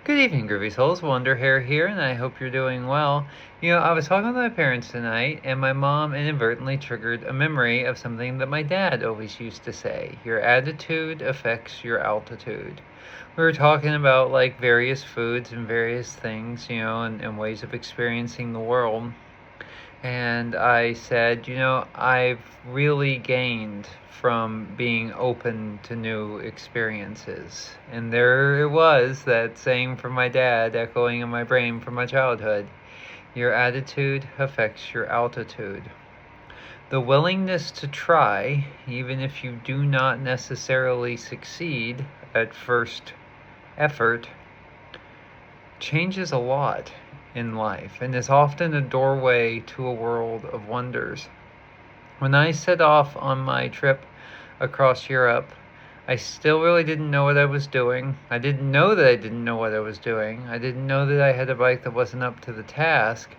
Good evening, Groovy Souls. Wonderhair here, and I hope you're doing well. I was talking with my parents tonight, and my mom inadvertently triggered a memory of something that my dad always used to say: your attitude affects your altitude. We were talking about like various foods and various things, and ways of experiencing the world. And I said, I've really gained from being open to new experiences. And there it was, that saying from my dad echoing in my brain from my childhood: your attitude affects your altitude. The willingness to try, even if you do not necessarily succeed at first effort, changes a lot in life and is often a doorway to a world of wonders. When I set off on my trip across Europe, I still really didn't know what I was doing. I didn't know that I didn't know what I was doing. I didn't know that I had a bike that wasn't up to the task,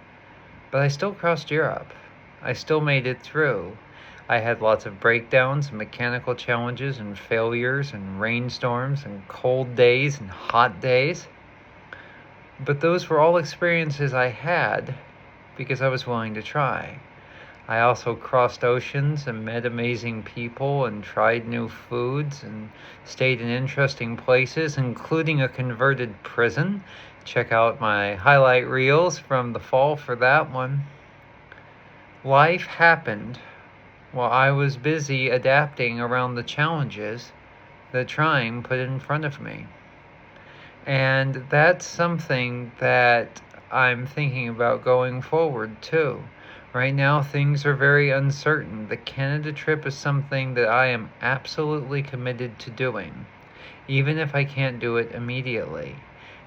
but I still crossed Europe. I still made it through. I had lots of breakdowns, mechanical challenges, and failures, and rainstorms, and cold days, and hot days. But those were all experiences I had because I was willing to try. I also crossed oceans and met amazing people and tried new foods and stayed in interesting places, including a converted prison. Check out my highlight reels from the fall for that one. Life happened while I was busy adapting around the challenges that trying put in front of me. And that's something that I'm thinking about going forward too. Right now, things are very uncertain. The Canada trip is something that I am absolutely committed to doing, even if I can't do it immediately.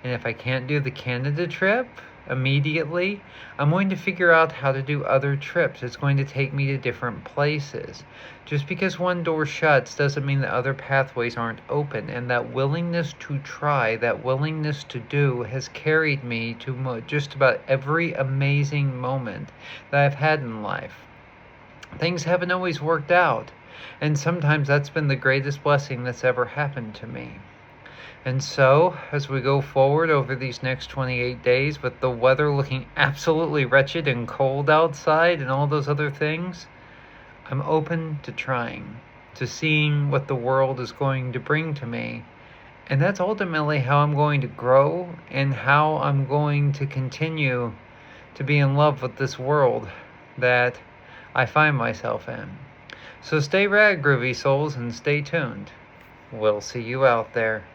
And if I can't do the Canada trip immediately, I'm going to figure out how to do other trips. It's going to take me to different places. Just because one door shuts doesn't mean that other pathways aren't open. And that willingness to try, that willingness to do, has carried me to just about every amazing moment that I've had in life. Things haven't always worked out, and sometimes that's been the greatest blessing that's ever happened to me. And so, as we go forward over these next 28 days, with the weather looking absolutely wretched and cold outside and all those other things, I'm open to trying, to seeing what the world is going to bring to me. And that's ultimately how I'm going to grow and how I'm going to continue to be in love with this world that I find myself in. So stay rad, Groovy Souls, and stay tuned. We'll see you out there.